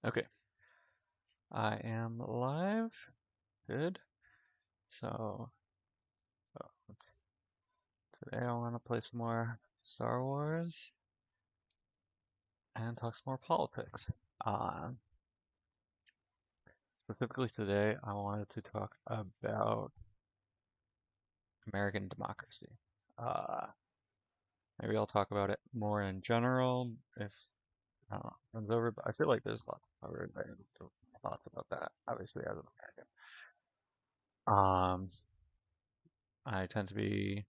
Okay, I am live. Good. So, today I want to play some more Star Wars and talk some more politics. Um, Specifically today, I wanted to talk about American democracy. Uh, Maybe I'll talk about it more in general if I don't know, runs over, but I feel like there's a lot to cover there. Thoughts about that, obviously, as an American. Um, I tend to be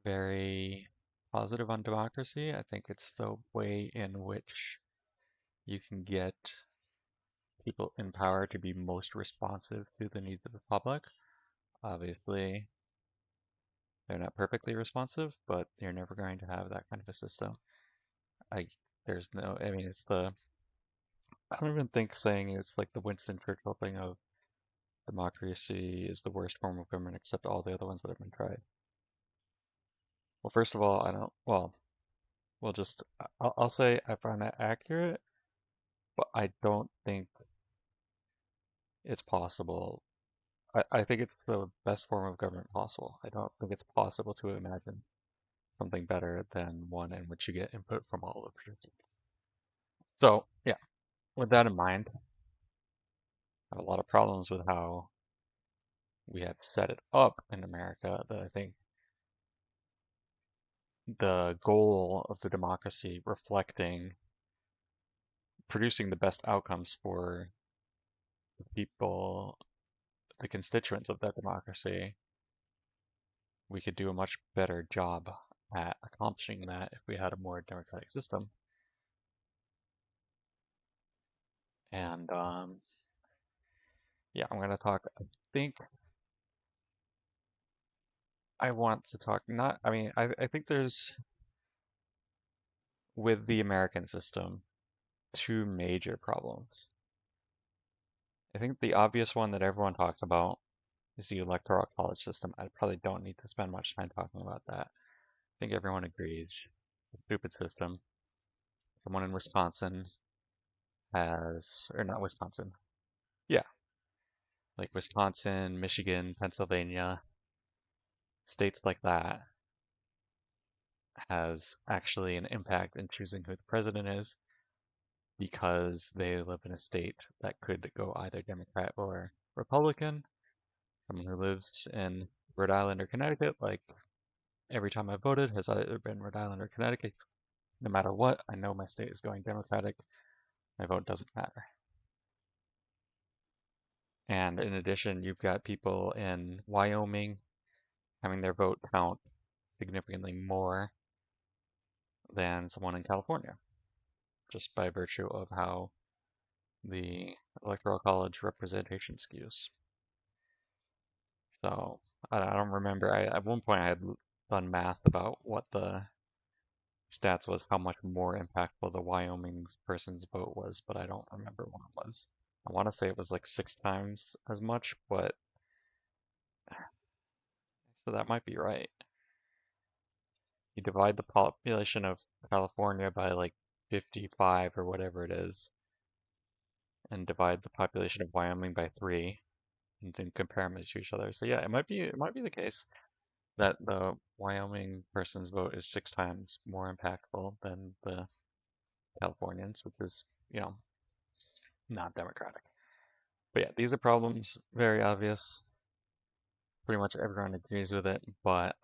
very positive on democracy. I think it's the way in which you can get people in power to be most responsive to the needs of the public. Obviously, they're not perfectly responsive, but you're never going to have that kind of a system. I there's no, I mean, I don't even think saying it's like the Winston Churchill thing of democracy is the worst form of government except all the other ones that have been tried. Well, first of all, I don't, well, we'll just, I'll say I find that accurate, but I don't think it's possible. I think it's the best form of government possible. I don't think it's possible to imagine something better than one in which you get input from all the participants. So, yeah, with that in mind, I have a lot of problems with how we have set it up in America that I think the goal of the democracy reflecting producing the best outcomes for the people, the constituents of that democracy, we could do a much better job at accomplishing that if we had a more democratic system. And yeah, I'm gonna talk. Think I want to talk. Not. I mean, I think there's with the American system two major problems. I think the obvious one that everyone talks about is the electoral college system. I probably don't need to spend much time talking about that. I think everyone agrees. It's a stupid system. Someone in Wisconsin has, or not Wisconsin. Yeah, like Wisconsin, Michigan, Pennsylvania, states like that has actually an impact in choosing who the president is because they live in a state that could go either Democrat or Republican. Someone who lives in Rhode Island or Connecticut, like every time I voted, has either been Rhode Island or Connecticut. No matter what, I know my state is going Democratic. My vote doesn't matter. And in addition, you've got people in Wyoming having their vote count significantly more than someone in California, just by virtue of how the Electoral College representation skews. So I don't remember. At one point I had done math about what the stats was, how much more impactful the Wyoming person's vote was, but I don't remember what it was. I want to say it was like 6 times as much, but so that might be right. You divide the population of California by like 55 or whatever it is, and divide the population of Wyoming by 3, and then compare them to each other. So yeah, it might be the case that the Wyoming person's vote is 6 times more impactful than the Californians, which is, not democratic. But yeah, these are problems, very obvious. Pretty much everyone agrees with it, but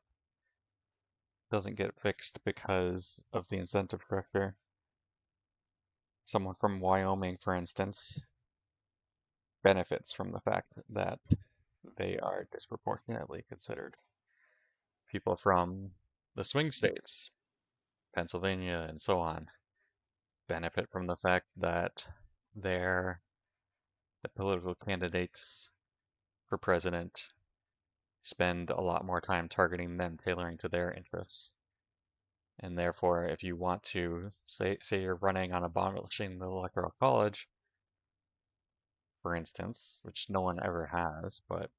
doesn't get fixed because of the incentive structure. Someone from Wyoming, for instance, benefits from the fact that they are disproportionately considered. People from the swing states, Pennsylvania and so on, benefit from the fact that they're the political candidates for president spend a lot more time targeting them, tailoring to their interests. And therefore, if you want to say you're running on abolishing the electoral college, for instance, which no one ever has, but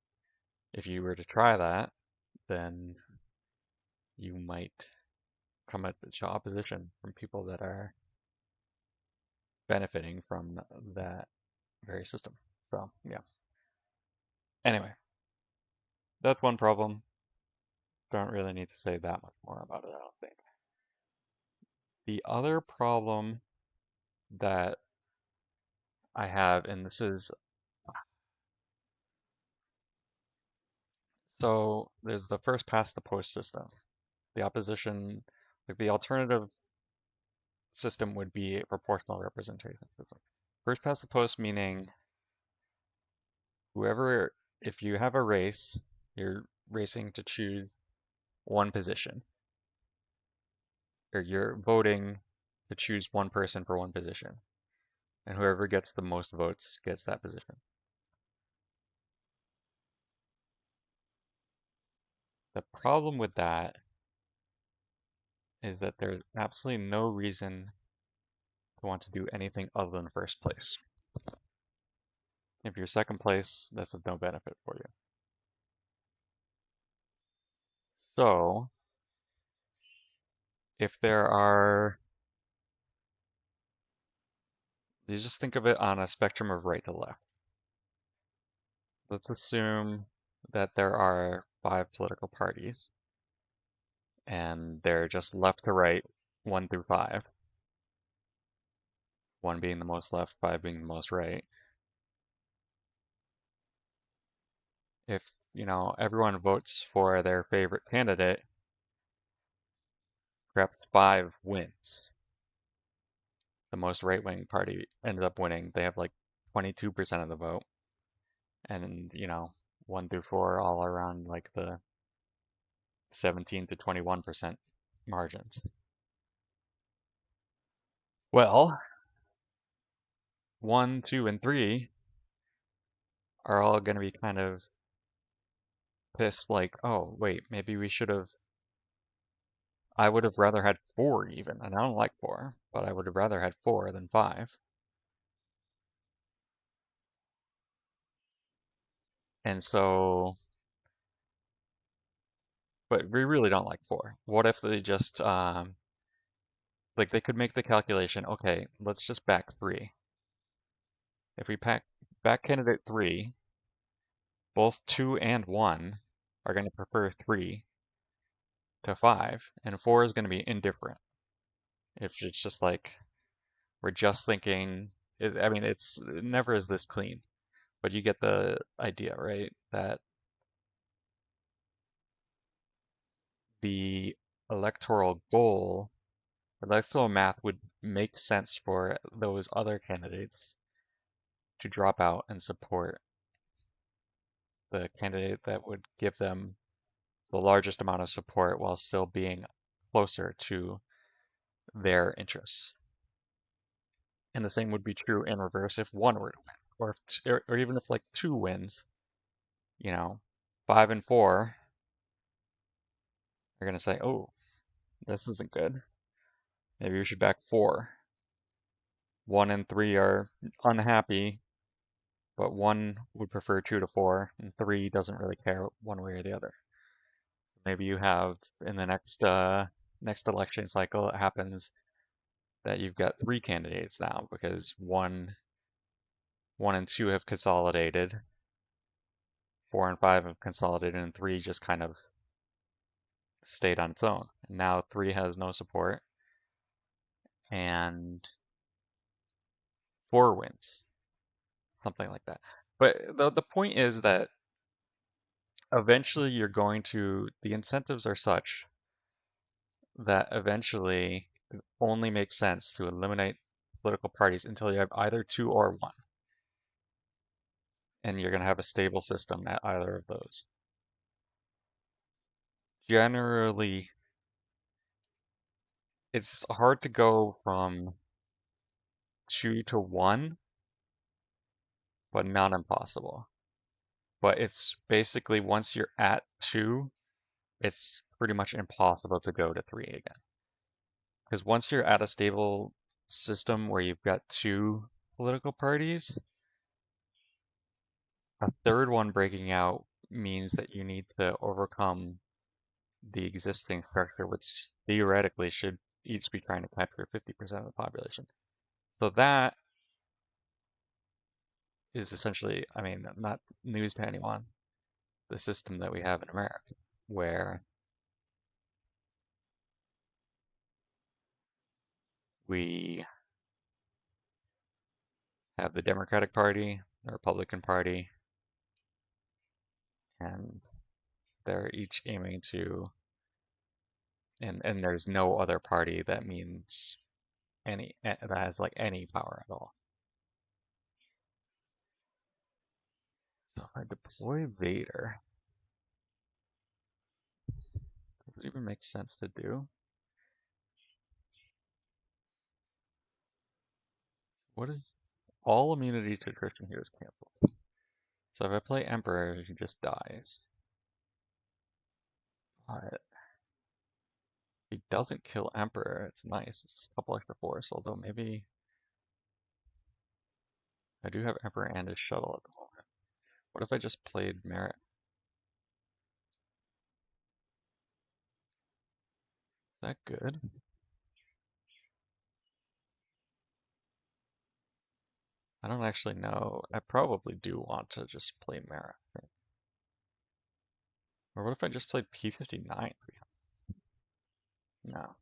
if you were to try that, then you might come at opposition from people that are benefiting from that very system. So yeah. Anyway, that's one problem. Don't really need to say that much more about it, I don't think. The other problem that I have, and this is so there's the first past the post system. The opposition, like the alternative system would be a proportional representation system. First past the post meaning whoever, if you have a race, you're racing to choose one position, or you're voting to choose one person for one position, and whoever gets the most votes gets that position. The problem with that is that there's absolutely no reason to want to do anything other than first place. If you're second place, that's of no benefit for you. So, if there are, you just think of it on a spectrum of right to left. Let's assume that there are 5 political parties, and they're just left to right, 1 through 5. 1 being the most left, 5 being the most right. If, everyone votes for their favorite candidate, perhaps 5 wins. The most right-wing party ends up winning. They have like 22% of the vote. And, 1 through 4 all around like the 17 to 21% margins. Well, 1, 2, and 3 are all going to be kind of pissed like, oh, wait, maybe we should have, I would have rather had 4 even, and I don't like 4, but I would have rather had 4 than 5. And so, but we really don't like 4. What if they just, like they could make the calculation, okay, let's just back 3. If we back candidate 3, both 2 and 1 are going to prefer 3 to 5, and 4 is going to be indifferent. If it's just like, we're just thinking, I mean, it never is this clean, but you get the idea, right? That the electoral goal, electoral math would make sense for those other candidates to drop out and support the candidate that would give them the largest amount of support while still being closer to their interests. And the same would be true in reverse if 1 were to win, or even if like 2 wins, 5 and 4 are going to say, oh, this isn't good. Maybe we should back 4. 1 and 3 are unhappy, but 1 would prefer 2 to 4, and 3 doesn't really care one way or the other. Maybe you have in the next election cycle, it happens that you've got 3 candidates now because 1 and 2 have consolidated, 4 and 5 have consolidated, and 3 just kind of stayed on its own. And now 3 has no support, and 4 wins, something like that. But the point is that eventually the incentives are such that eventually it only makes sense to eliminate political parties until you have either 2 or 1. And you're going to have a stable system at either of those. Generally, it's hard to go from 2 to 1, but not impossible. But it's basically once you're at 2, it's pretty much impossible to go to 3 again. Because once you're at a stable system where you've got 2 political parties, a third one breaking out means that you need to overcome the existing structure, which theoretically should each be trying to capture 50% of the population. So that is essentially, I mean, not news to anyone, the system that we have in America, where we have the Democratic Party, the Republican Party, and they're each aiming to, and there's no other party that means that has like any power at all. So if I deploy Vader, does it even make sense to do? What is all immunity to attrition here is canceled. So if I play Emperor, he just dies. But if he doesn't kill Emperor, it's nice. It's a couple extra force, although maybe I do have Emperor and his shuttle at the moment. What if I just played Merit? Is that good? I don't actually know. I probably do want to just play Merit. Or what if I just played P59? No.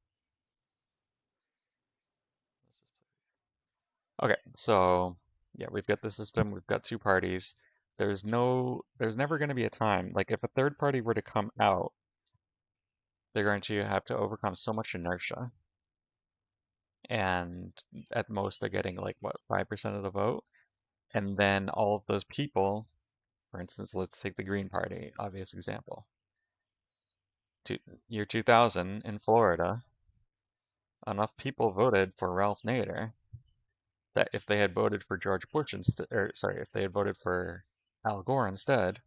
Okay, so yeah, we've got the system, we've got two parties. There's never going to be a time, like if a third party were to come out, they're going to have to overcome so much inertia. And at most they're getting like what, 5% of the vote? And then all of those people, for instance, let's take the Green Party, obvious example. Year 2000 in Florida, enough people voted for Ralph Nader that if they had voted for George Bush instead, or sorry, if they had voted for Al Gore instead,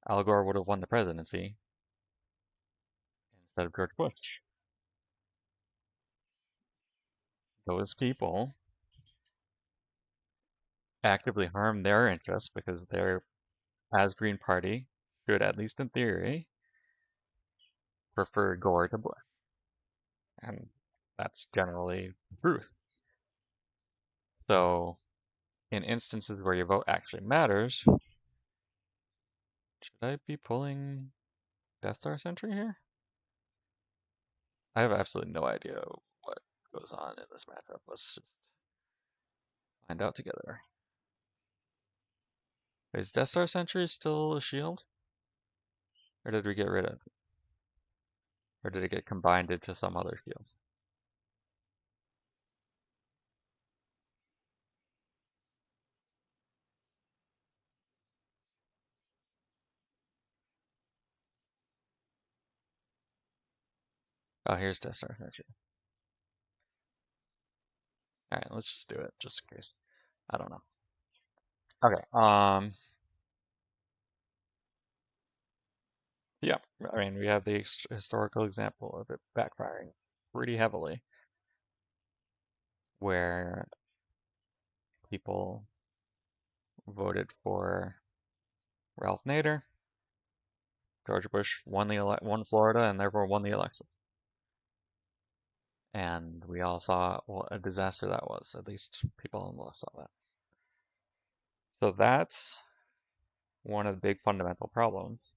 Al Gore would have won the presidency instead of George Bush. Those people actively harm their interests because they're, as Green Party, should, at least in theory, prefer Gore to Bush. And that's generally the truth. So, in instances where your vote actually matters, should I be pulling Death Star Sentry here? I have absolutely no idea what goes on in this matchup. Let's just find out together. Is Death Star Sentry still a shield? Or did we get rid of it? Or did it get combined into some other shield? Oh, here's Death Star Sentry. Alright, let's just do it, just in case. I don't know. Okay, yeah, I mean, we have the historical example of it backfiring pretty heavily, where people voted for Ralph Nader, George Bush won Florida, and therefore won the election. And we all saw what a disaster that was. At least people on the left saw that. So that's one of the big fundamental problems,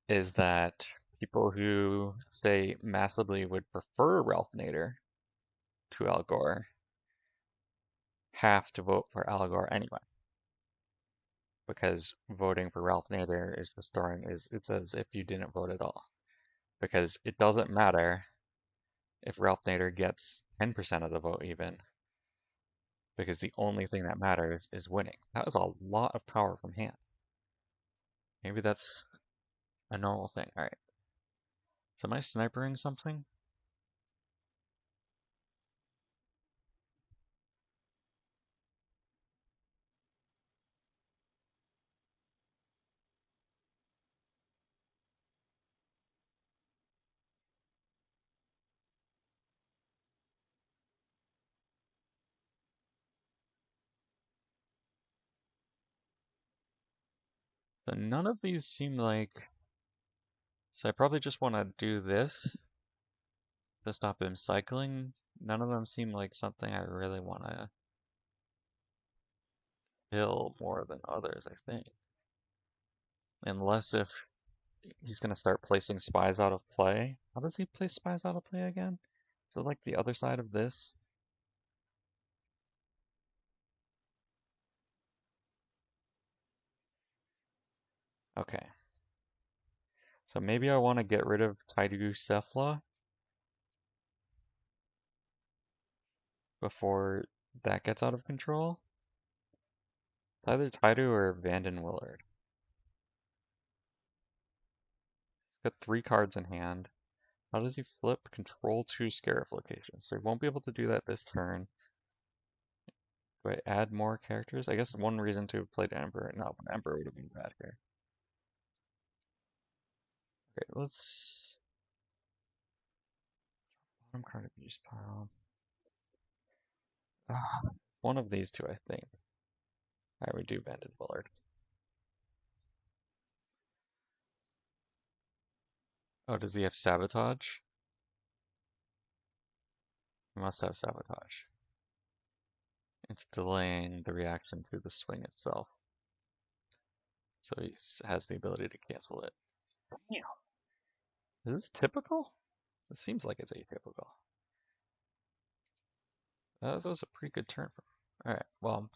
is that people who say massively would prefer Ralph Nader to Al Gore have to vote for Al Gore anyway. Because voting for Ralph Nader is just it's as if you didn't vote at all. Because it doesn't matter if Ralph Nader gets 10% of the vote even, because the only thing that matters is winning. That is a lot of power from hand. Maybe that's a normal thing. Alright. So am I snipering something? So none of these seem like... So I probably just want to do this to stop him cycling none of them seem like something I really want to kill more than others, I think. Unless if he's going to start placing spies out of play. How does he place spies out of play again? Is it like the other side of this? Okay. So maybe I want to get rid of Tyducephala before that gets out of control. It's either Tydu or Vanden Willard. He's got 3 cards in hand. How does he flip? Control 2 Scarif locations. So he won't be able to do that this turn. Do I add more characters? I guess one reason to have played Emperor. No, Emperor would have been bad here. Okay, let's... Bottom card abuse pile. One of these two, I think. I would do Banded Bullard. Oh, does he have Sabotage? He must have Sabotage. It's delaying the reaction to the swing itself. So he has the ability to cancel it. Yeah. Is this typical? It seems like it's atypical. That was a pretty good turn for him. Alright, well,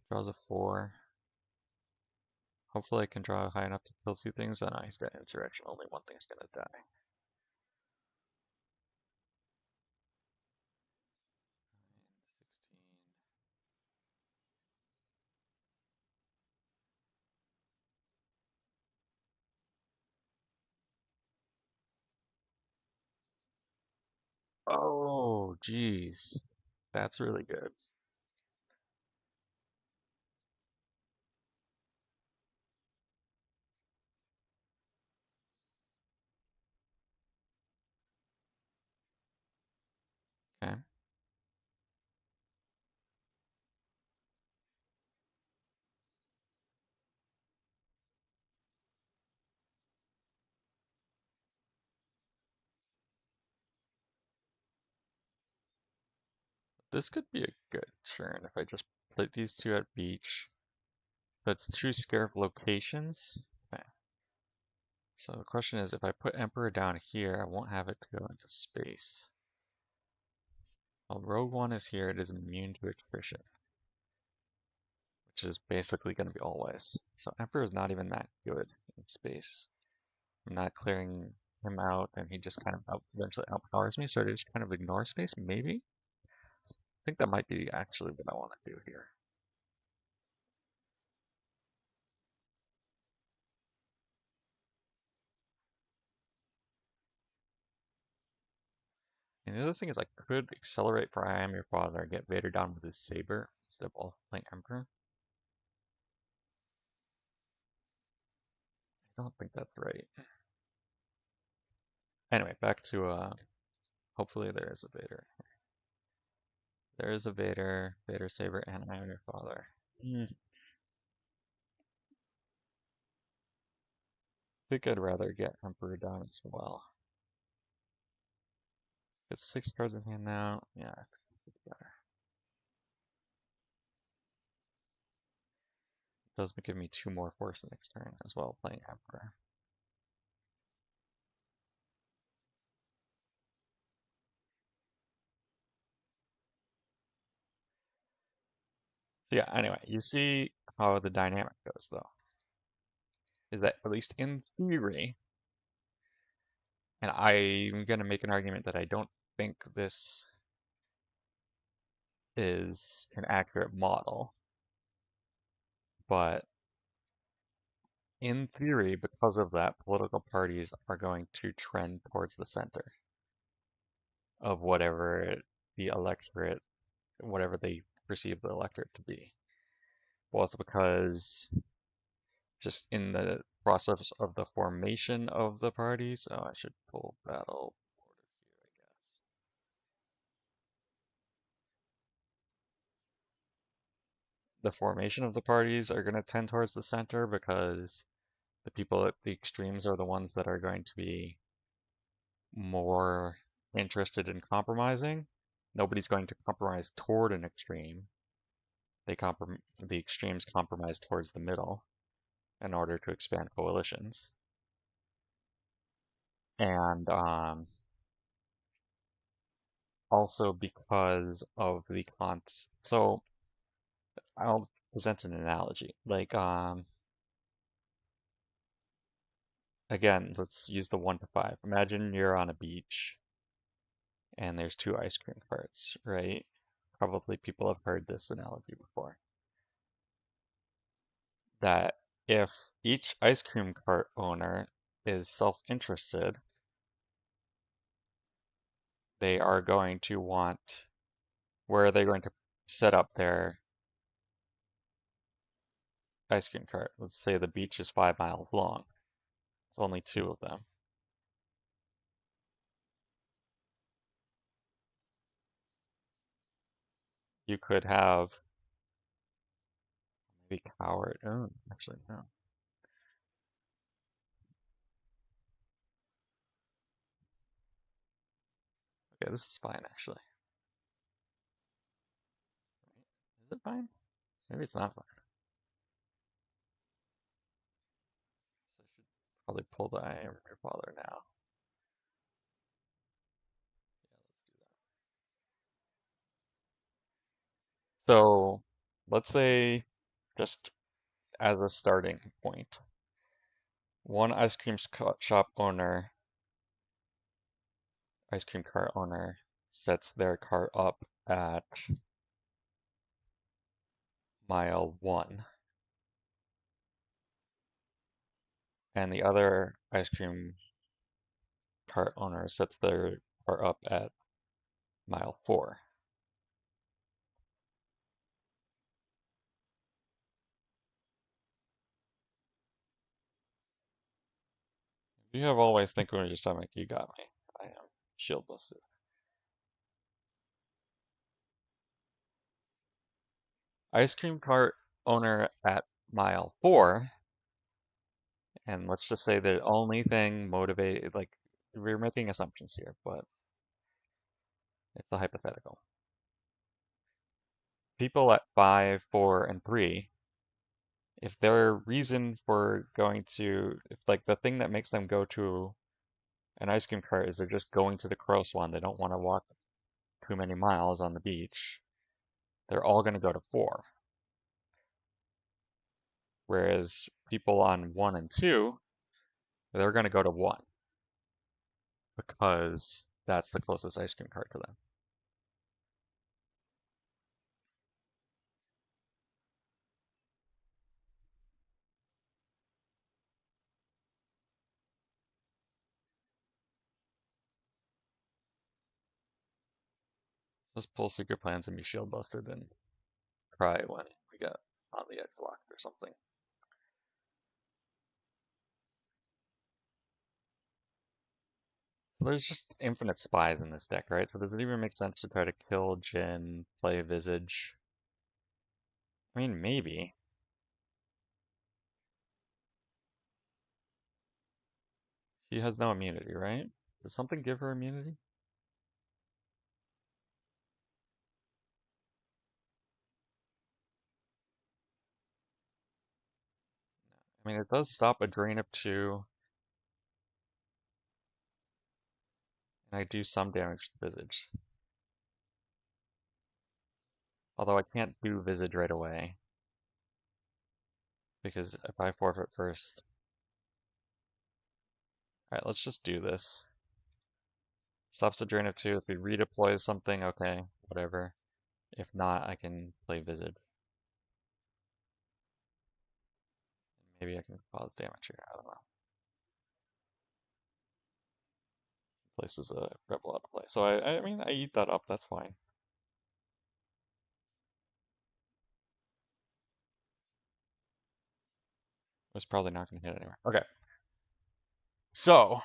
draws a 4. Hopefully I can draw high enough to kill 2 things. Oh no, he's got Insurrection. Only one thing's gonna die. Oh, jeez. That's really good. Okay. This could be a good turn if I just put these 2 at beach. That's 2 Scarab locations. Okay. So the question is, if I put Emperor down here, I won't have it go into space. Well, Rogue One is here, it is immune to attrition, which is basically going to be always. So Emperor is not even that good in space. I'm not clearing him out, and he just kind of eventually outpowers me, so I just kind of ignore space, maybe? I think that might be actually what I want to do here. And the other thing is I could accelerate for I Am Your Father and get Vader down with his saber instead of playing Emperor. I don't think that's right. Anyway, back to hopefully there is a Vader. There is a Vader, Vader saber, and I Am Your Father. I think I'd rather get Emperor down as well. Get 6 cards in hand now. Yeah, I think this is better. It does give me 2 more force next turn as well, playing Emperor. So yeah, anyway, you see how the dynamic goes though. Is that at least in theory, and I'm going to make an argument that I don't think this is an accurate model, but in theory, because of that, political parties are going to trend towards the center of whatever the electorate, whatever they perceive the electorate to be. Both because just in the process of the formation of the parties, oh, I should pull battle order here, I guess. The formation of the parties are going to tend towards the center because the people at the extremes are the ones that are going to be more interested in compromising, nobody's going to compromise toward an extreme. The extremes compromise towards the middle in order to expand coalitions. And also because of the cons. So I'll present an analogy. Like, again, let's use the 1 to 5. Imagine you're on a beach and there's two ice cream carts, right? Probably people have heard this analogy before. That if each ice cream cart owner is self-interested, they are going to want, where are they going to set up their ice cream cart? Let's say the beach is 5 miles long. It's only two of them. You could have maybe coward. Oh, actually, no. Okay, this is fine, actually. Is it fine? Maybe it's not fine. So I should probably pull the I am your father now. So let's say, just as a starting point, one shop owner, ice cream cart owner, sets their cart up at mile 1, and the other ice cream cart owner sets their cart up at mile 4. If you have always thinking with your stomach, you got me. I am shield busted. Ice cream cart owner at mile 4, and let's just say the only thing motivated, like, we're making assumptions here, but it's a hypothetical. People at 5, 4, and 3, if their reason for going to, if like the thing that makes them go to an ice cream cart is they're just going to the close one, they don't want to walk too many miles on the beach, they're all going to go to 4. Whereas people on 1 and 2, they're going to go to 1 because that's the closest ice cream cart to them. Just pull secret plans and be shield busted and cry when we get on the edge locked or something. So there's just infinite spies in this deck, right? So does it even make sense to try to kill Jin, play Visage? I mean, maybe. She has no immunity, right? Does something give her immunity? I mean, it does stop a drain of 2, and I do some damage to Visage. Although I can't do Visage right away, because if I forfeit first... Alright, let's just do this. Stops a drain of 2. If we redeploy something, okay, whatever. If not, I can play Visage. Maybe I can cause damage here, I don't know. Places a rebel out of play. So I mean, I eat that up, that's fine. It's probably not going to hit anywhere. Okay. So,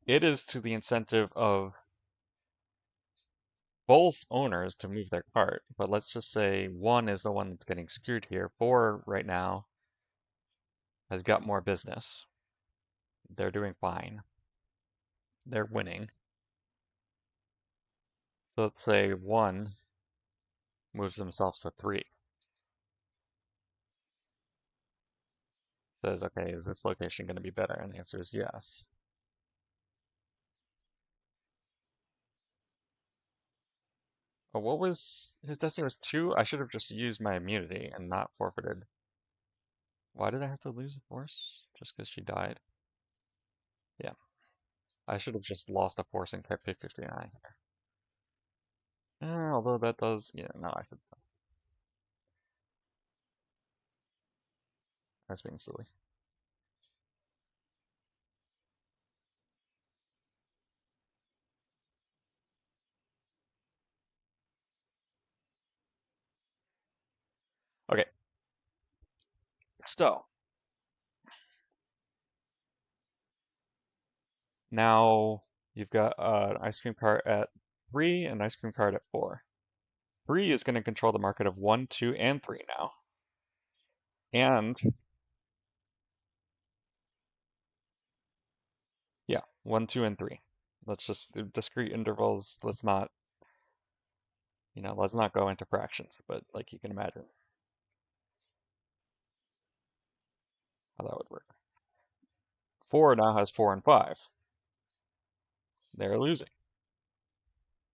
it is to the incentive of both owners to move their cart, but let's just say 1 is the one that's getting screwed here. 4 right now has got more business. They're doing fine. They're winning. So let's say 1 moves themselves to 3. Says, okay, is this location going to be better? And the answer is yes. Oh, what was his destiny was 2? I should have just used my immunity and not forfeited. Why did I have to lose a force? Just because she died? Yeah, I should have just lost a force and kept 59. Although that does, yeah, no, I was being silly. Okay, so now you've got an ice cream cart at 3 and an ice cream cart at 4. 3 is going to control the market of 1, 2, and 3 now. And yeah, 1, 2, and 3. Let's just do discrete intervals. Let's not go into fractions, but like you can imagine how that would work. 4 now has 4 and 5. They're losing.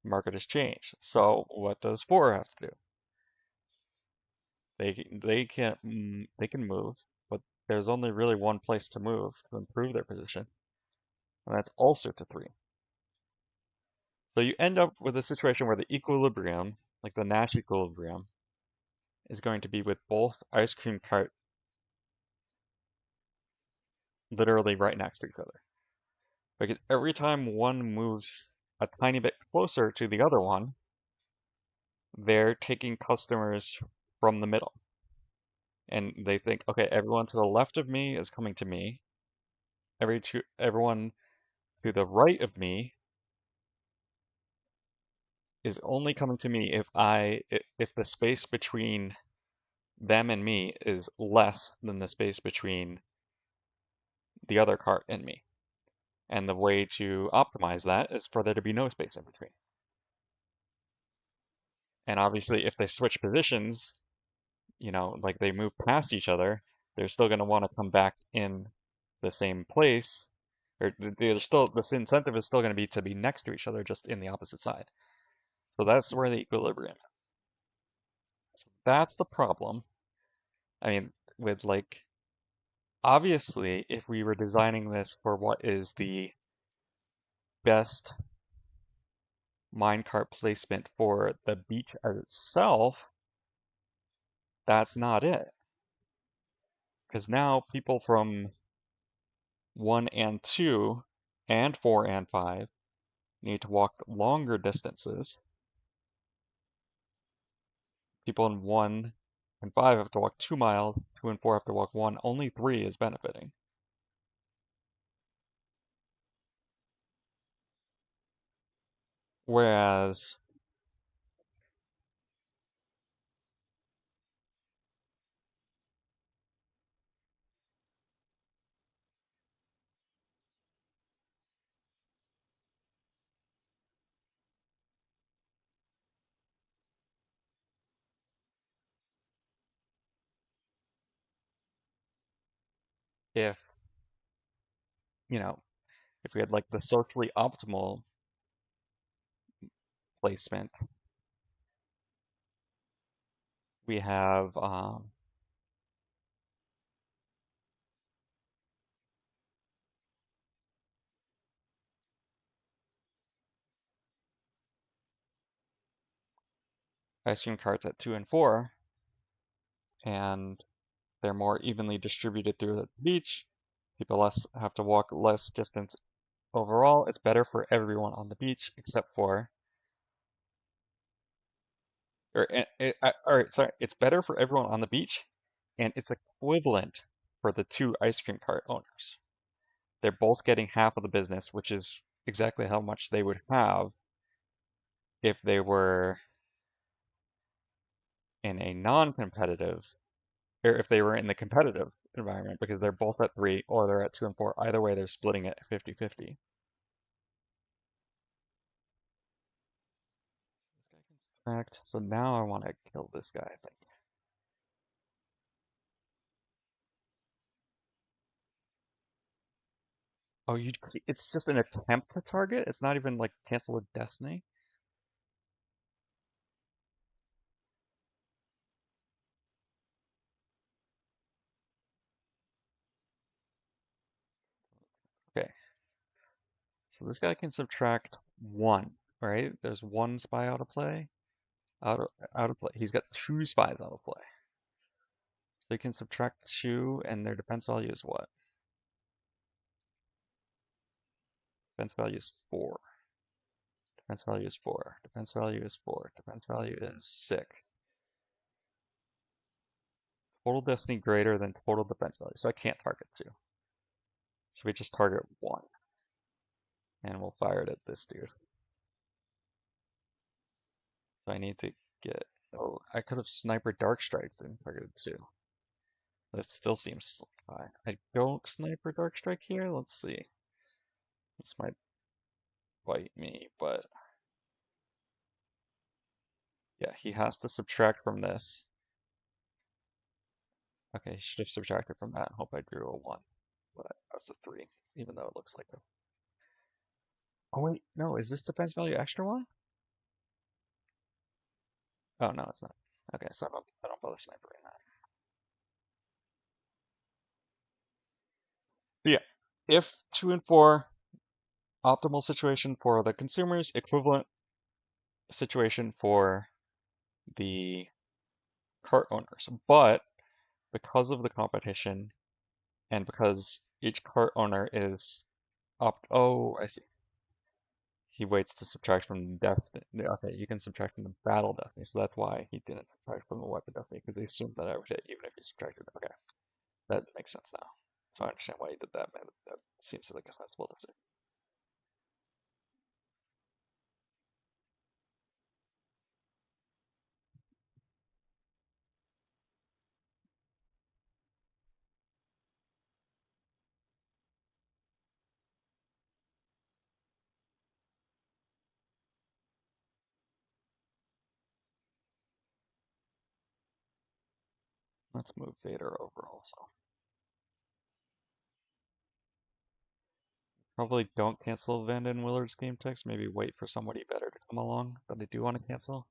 Market has changed. So what does 4 have to do? They can move, but there's only really one place to move to improve their position, and that's also to 3. So you end up with a situation where the equilibrium, like the Nash equilibrium, is going to be with both ice cream cart literally right next to each other. Because every time one moves a tiny bit closer to the other one, they're taking customers from the middle. And they think, okay, everyone to the left of me is coming to me. Everyone to the right of me is only coming to me if the space between them and me is less than the space between the other cart and me. And the way to optimize that is for there to be no space in between. And obviously, if they switch positions, like they move past each other, they're still going to want to come back in the same place. Or they're still, this incentive is still going to be next to each other, just in the opposite side. So that's where the equilibrium is. That's the problem. I mean, with like, obviously, if we were designing this for what is the best minecart placement for the beach as itself, that's not it. Because now people from 1 and 2 and 4 and 5 need to walk longer distances. People in 1 and 5 have to walk 2 miles, 2 and 4 have to walk 1. Only 3 is benefiting. Whereas if, you know, if we had like the socially optimal placement, we have ice cream carts at 2 and 4, and they're more evenly distributed through the beach. People less have to walk less distance overall. It's better for everyone on the beach except for, all right, sorry, it's better for everyone on the beach, and it's equivalent for the 2 ice cream cart owners. They're both getting half of the business, which is exactly how much they would have if they were in a non-competitive, or if they were in the competitive environment, because they're both at 3 or they're at 2 and 4. Either way, they're splitting it 50-50. Correct. So now I want to kill this guy, I think. Oh, it's just an attempt to target? It's not even like cancel a destiny? Okay. So this guy can subtract one, right? There's one spy out of play. Out of play. He's got two spies out of play. So he can subtract two, and their defense value is what? Defense value is four. Defense value is four. Defense value is four. Defense value is six. Total destiny greater than total defense value. So I can't target two. So we just target one. And we'll fire it at this dude. So I need to get. Oh, I could have sniper dark strike and targeted two. That still seems high. I don't sniper dark strike here. Let's see. This might bite me, but yeah, he has to subtract from this. Okay, he should have subtracted from that. Hope I drew a one, but that's a three, even though it looks like a. Oh wait, no, is this defense value extra one? Oh no, it's not. Okay, so I don't bother snipering that. So yeah, if 2 and 4 optimal situation for the consumers, equivalent situation for the cart owners. But because of the competition and because each cart owner is oh, I see. He waits to subtract from the destiny. Okay, you can subtract from the battle destiny, so that's why he didn't subtract from the weapon destiny, because they assumed that I would hit even if he subtracted. Okay, that makes sense now. So I understand why he did that, man. That seems like a sensible decision. Let's move Vader over also. Probably don't cancel Vanden Willard's game text. Maybe wait for somebody better to come along that I do want to cancel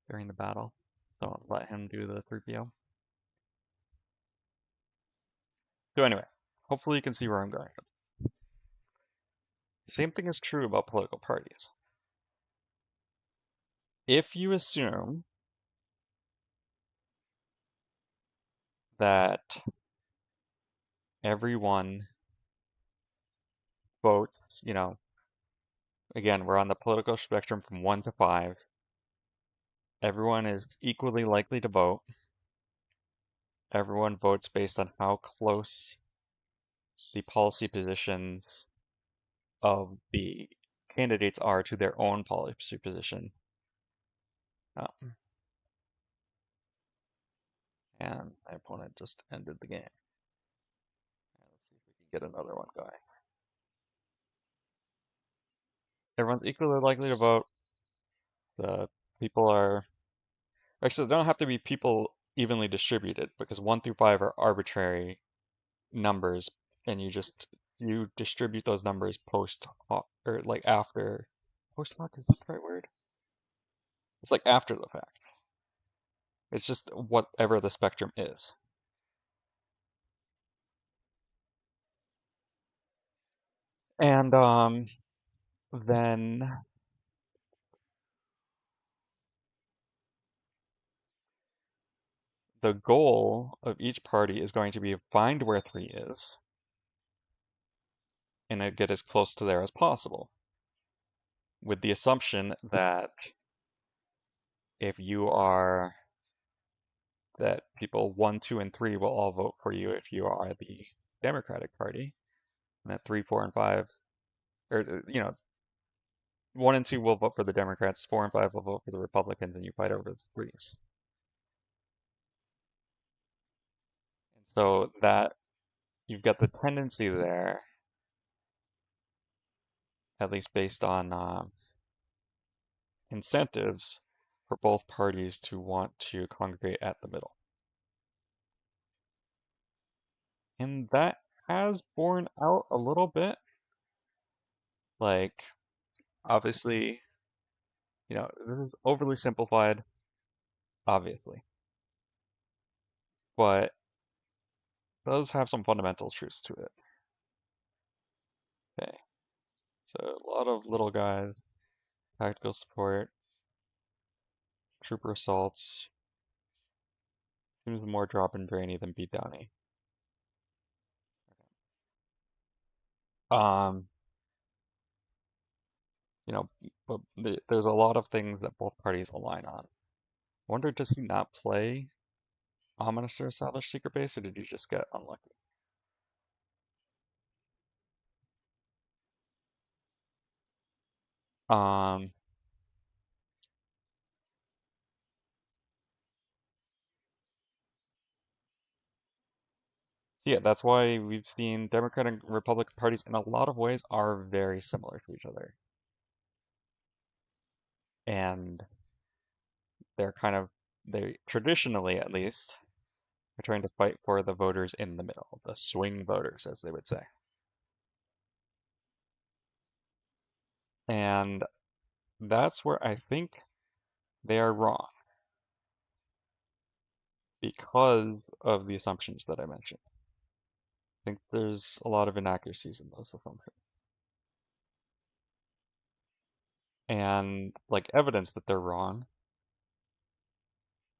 during the battle. Don't let him do the 3PO. So anyway, hopefully you can see where I'm going. Same thing is true about political parties. If you assume that everyone votes, again, we're on the political spectrum from 1 to 5. Everyone is equally likely to vote. Everyone votes based on how close the policy positions of the candidates are to their own policy position. And my opponent just ended the game. Let's see if we can get another one going. Everyone's equally likely to vote. The people are actually they don't have to be people evenly distributed because 1 through 5 are arbitrary numbers, and you distribute those numbers post hoc or like after post hoc is that the right word? It's like after the fact. It's just whatever the spectrum is. And then the goal of each party is going to be find where 3 is and get as close to there as possible, with the assumption that if you are that people 1, 2, and 3 will all vote for you if you are the Democratic Party, and that 3, 4, and 5, or 1 and 2 will vote for the Democrats, 4 and 5 will vote for the Republicans, and you fight over the threes. And so that you've got the tendency there, at least based on incentives, for both parties to want to congregate at the middle. And that has borne out a little bit. Like, obviously, this is overly simplified, obviously, but does have some fundamental truths to it. Okay, so a lot of little guys, tactical support, trooper assaults, seems more drop and brainy than beat downy. Um, but there's a lot of things that both parties align on. Wonder, does he not play ominous or established secret base, or did he just get unlucky? Um, yeah, that's why we've seen Democratic and Republican parties in a lot of ways are very similar to each other. And they're they traditionally at least, are trying to fight for the voters in the middle, the swing voters, as they would say. And that's where I think they are wrong because of the assumptions that I mentioned. I think there's a lot of inaccuracies in those assumptions. And like evidence that they're wrong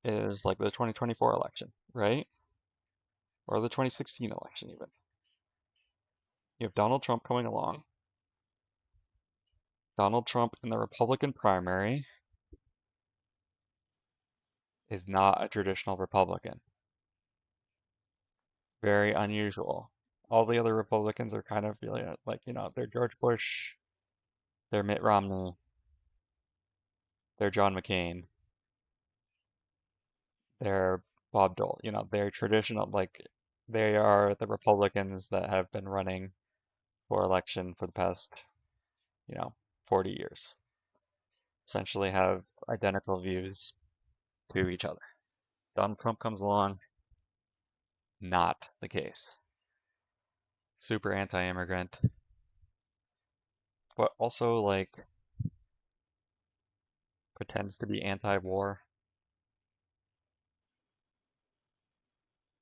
is like the 2024 election, right? Or the 2016 election even. You have Donald Trump coming along. Donald Trump in the Republican primary is not a traditional Republican. Very unusual. All the other Republicans are kind of like, they're George Bush, they're Mitt Romney, they're John McCain, they're Bob Dole. They're traditional, like, they are the Republicans that have been running for election for the past, you know, 40 years. Essentially have identical views to each other. Donald Trump comes along, not the case. Super anti-immigrant, but also like pretends to be anti-war,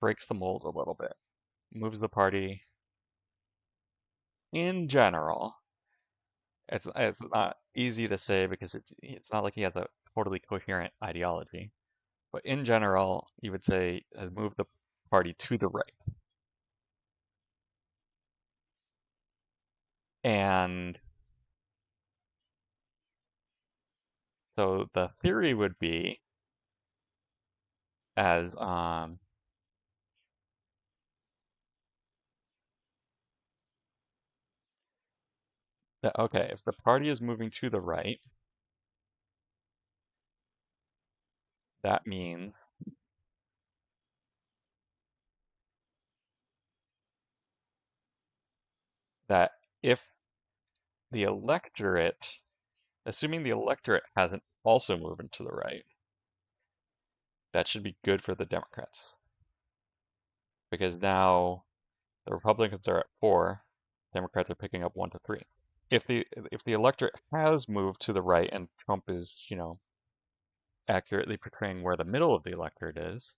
breaks the mold a little bit, moves the party in general. It's not easy to say because it's not like he has a totally coherent ideology, but in general, you would say has moved the party to the right. And so the theory would be as that okay, if the party is moving to the right, that means that if the electorate, assuming the electorate hasn't also moved to the right, that should be good for the Democrats. Because now the Republicans are at 4, Democrats are picking up 1 to 3. If the electorate has moved to the right and Trump is, accurately portraying where the middle of the electorate is,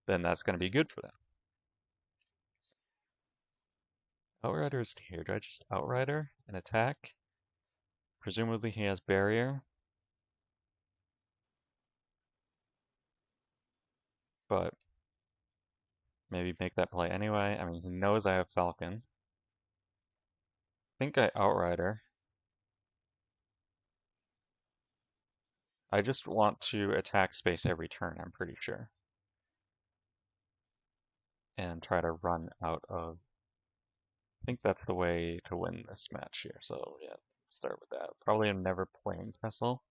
then that's going to be good for them. Outrider's here. Do I just Outrider and attack? Presumably he has barrier, but maybe make that play anyway. I mean, he knows I have Falcon. I think I Outrider. I just want to attack space every turn, I'm pretty sure. And try to run out of... I think that's the way to win this match here. So yeah, start with that. Probably am never playing Kessel.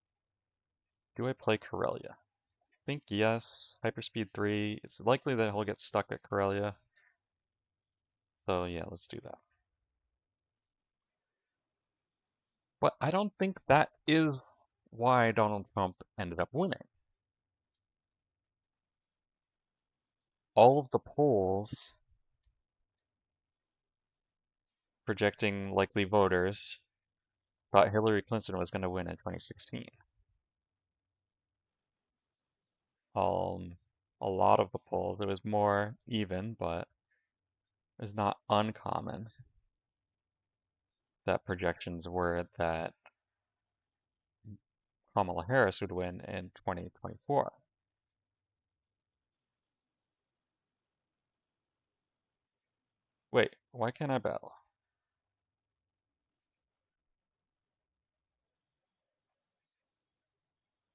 Do I play Corellia? I think yes. Hyperspeed 3. It's likely that he'll get stuck at Corellia. So yeah, let's do that. But I don't think that is why Donald Trump ended up winning. All of the polls projecting likely voters thought Hillary Clinton was going to win in 2016. Um, a lot of the polls, it was more even, but it's not uncommon that projections were that Kamala Harris would win in 2024. Wait, why can't I battle?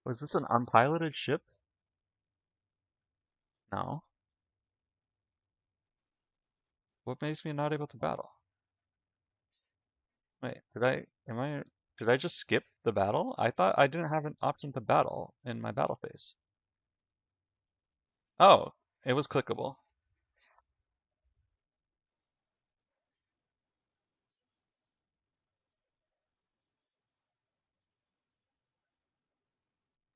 Was this an unpiloted ship? No. What makes me not able to battle? Wait, did I just skip the battle? I thought I didn't have an option to battle in my battle phase. Oh, it was clickable.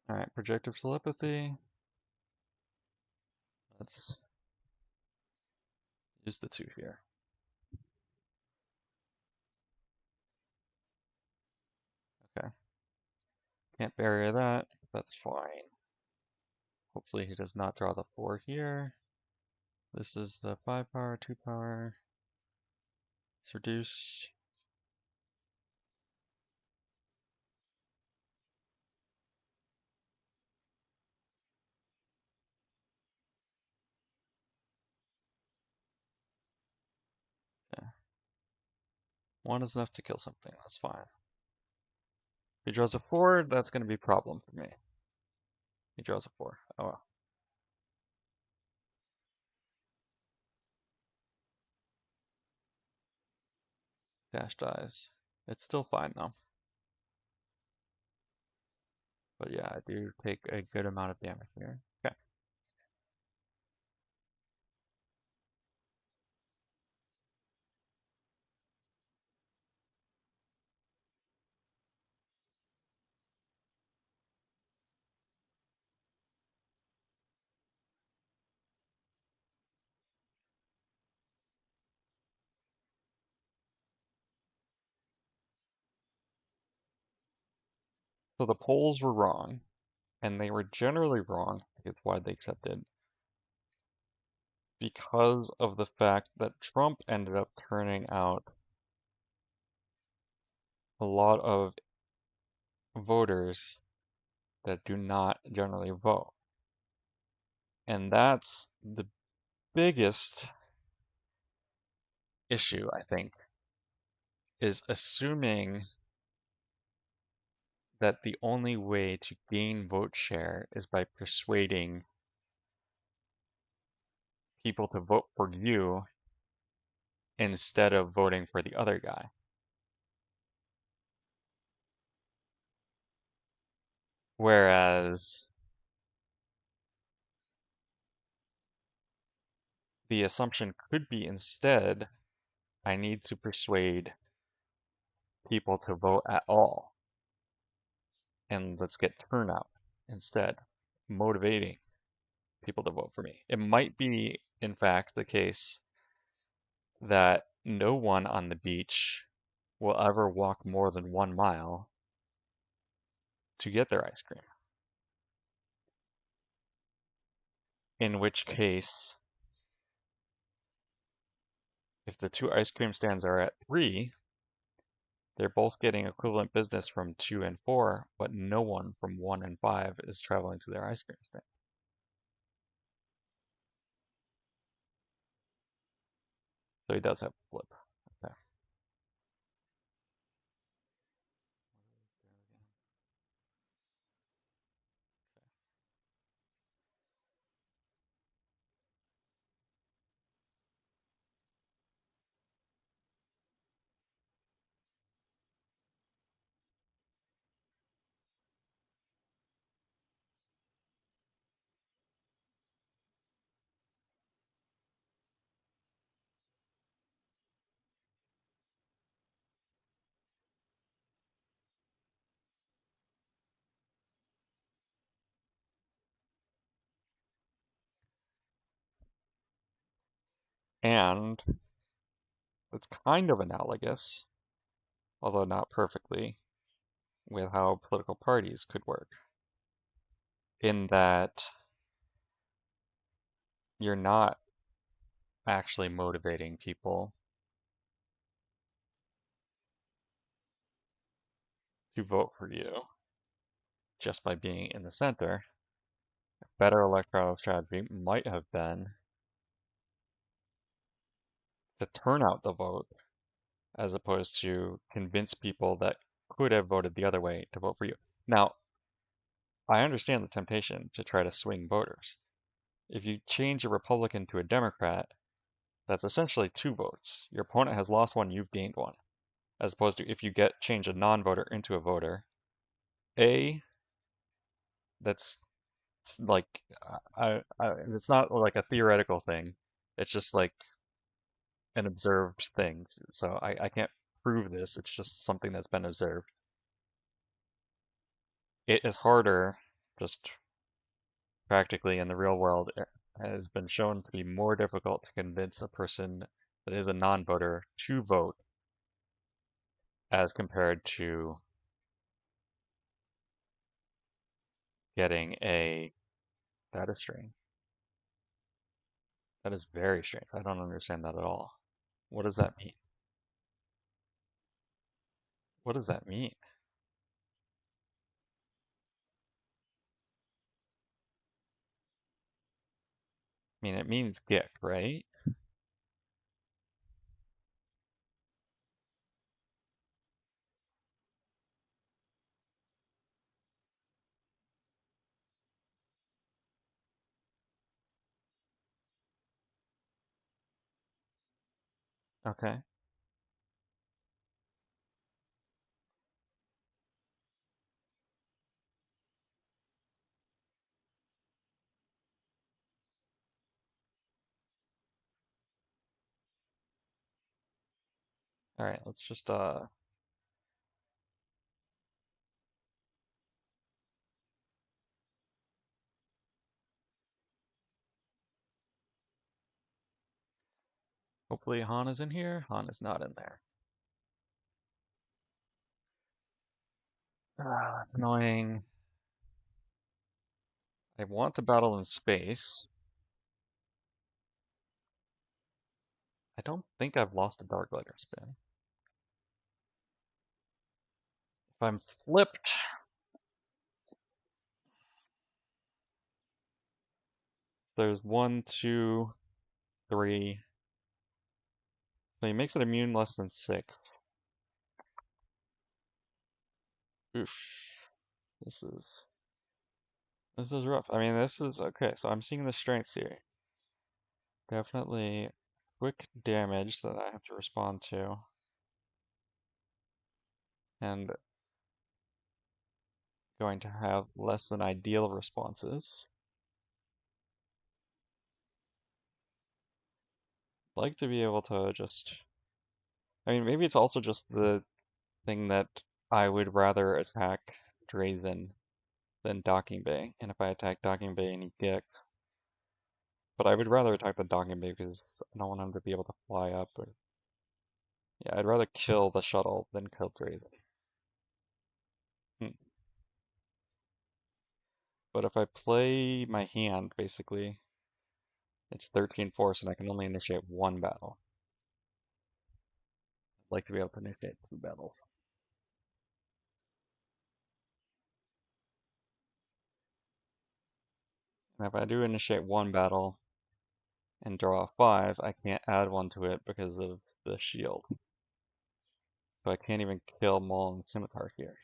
All right, projective telepathy. Let's use the two here. Okay, can't barrier that. That's fine. Hopefully he does not draw the 4 here. This is the 5 power, 2 power. Let's reduce. Yeah. 1 is enough to kill something, that's fine. If he draws a 4, that's going to be a problem for me. He draws a 4. Oh well. Dash dies. It's still fine though. But yeah, I do take a good amount of damage here. Okay. So the polls were wrong, and they were generally wrong, it's widely accepted, because of the fact that Trump ended up turning out a lot of voters that do not generally vote. And that's the biggest issue, I think, is assuming that the only way to gain vote share is by persuading people to vote for you instead of voting for the other guy. Whereas the assumption could be instead, I need to persuade people to vote at all. And let's get turnout instead, motivating people to vote for me. It might be, in fact, the case that no one on the beach will ever walk more than 1 mile to get their ice cream. In which case, if the two ice cream stands are at 3, they're both getting equivalent business from 2 and 4, but no one from 1 and 5 is traveling to their ice cream stand. So he does have a flip. Okay. And it's kind of analogous, although not perfectly, with how political parties could work, in that you're not actually motivating people to vote for you just by being in the center. A better electoral strategy might have been to turn out the vote as opposed to convince people that could have voted the other way to vote for you. Now, I understand the temptation to try to swing voters. If you change a Republican to a Democrat, that's essentially two votes. Your opponent has lost one, you've gained one. As opposed to if you change a non-voter into a voter, A, that's like, it's not like a theoretical thing. It's just like an observed thing. So I can't prove this. It's just something that's been observed. It is harder, just practically in the real world, it has been shown to be more difficult to convince a person that is a non-voter to vote as compared to getting a, that is strange. That is very strange. I don't understand that at all. What does that mean? What does that mean? I mean, it means gick, right? Okay. All right, let's just hopefully Han is in here. Han is not in there. That's annoying. I want to battle in space. I don't think I've lost a Dark Glider spin. If I'm flipped, there's one, two, three. So he makes it immune less than 6. Oof. This is this is rough. I mean, this is okay. So I'm seeing the strengths here. Definitely quick damage that I have to respond to, and going to have less than ideal responses. Like to be able to just, I mean, maybe it's also just the thing that I would rather attack Drazen than Docking Bay. And if I attack Docking Bay and he Dick, but I would rather attack the Docking Bay because I don't want him to be able to fly up. Or, yeah, I'd rather kill the shuttle than kill Drazen. Hmm. But if I play my hand, basically, it's 13 force and I can only initiate one battle. I'd like to be able to initiate 2 battles. And if I do initiate 1 battle and draw a 5, I can't add 1 to it because of the shield. So I can't even kill Maul and Scimitar here.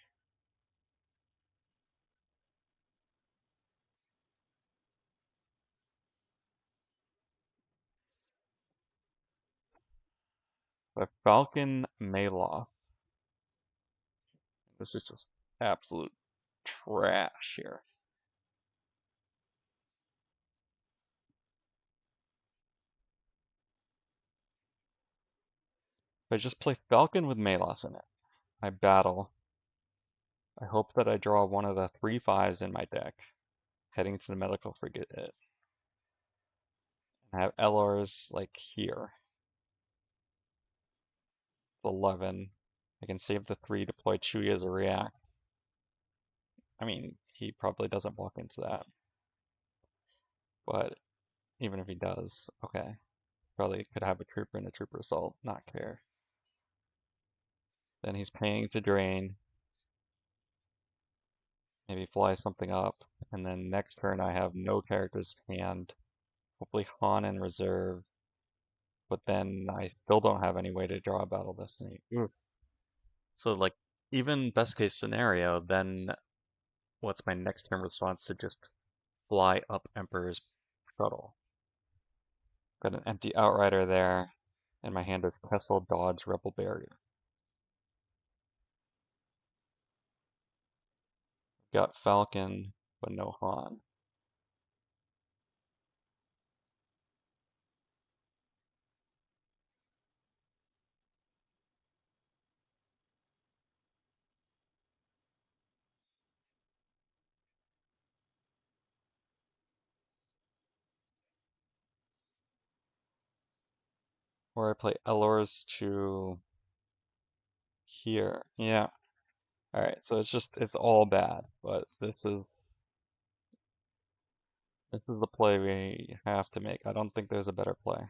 But Falcon Maloth. This is just absolute trash here. If I just play Falcon with Malos in it, I battle. I hope that I draw one of the 3/5s in my deck, heading to the medical frigate, and I have Elor's like here. It's 11. I can save the 3, deploy Chewie as a react. I mean, he probably doesn't walk into that, but even if he does, okay. Probably could have a trooper and a trooper assault, not care. Then he's paying to drain. Maybe fly something up. And then next turn I have no characters hand. Hopefully Han in reserve. But then I still don't have any way to draw a Battle Destiny. Oof. So like, even best case scenario, then what's my next turn response to just fly up Emperor's shuttle? Got an empty Outrider there, and my hand is Kessel, Dodge, Rebel Barrier. Got Falcon, but no Han. Or I play Elors to here. Yeah. Alright, so it's all bad, but this is the play we have to make. I don't think there's a better play.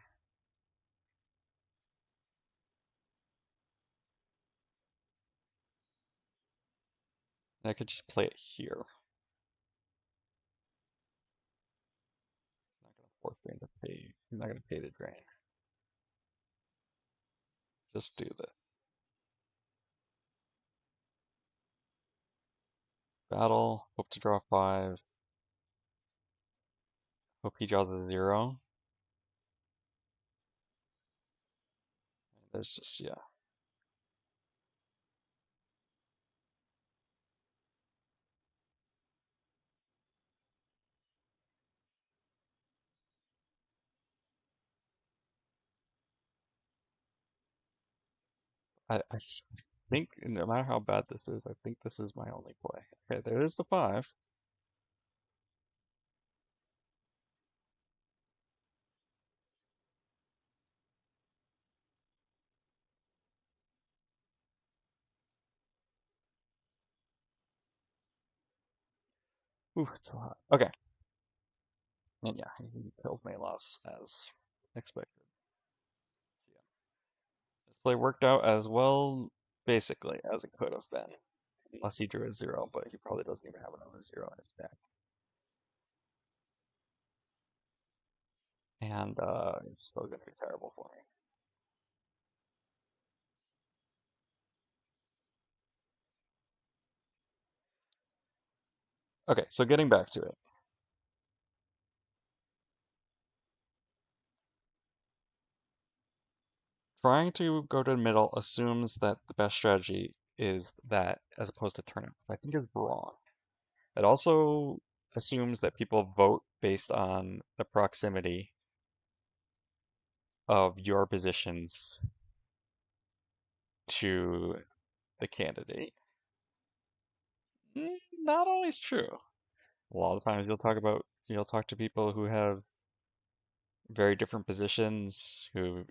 I could just play it here. He's not gonna force me to pay. He's not gonna pay to drain. Just do this. Battle. Hope to draw 5. Hope he draws a 0. There's just, yeah. I think no matter how bad this is, I think this is my only play. Okay, there's the 5. Ooh, it's a lot. Okay. And yeah, he killed Malos as expected. So yeah, this play worked out as well, basically, as it could have been. Unless he drew a 0, but he probably doesn't even have another 0 in his deck. And it's still going to be terrible for me. Okay, so getting back to it. Trying to go to the middle assumes that the best strategy is that as opposed to turn it, I think is wrong. It also assumes that people vote based on the proximity of your positions to the candidate. Not always true. A lot of times you'll talk to people who have very different positions, who,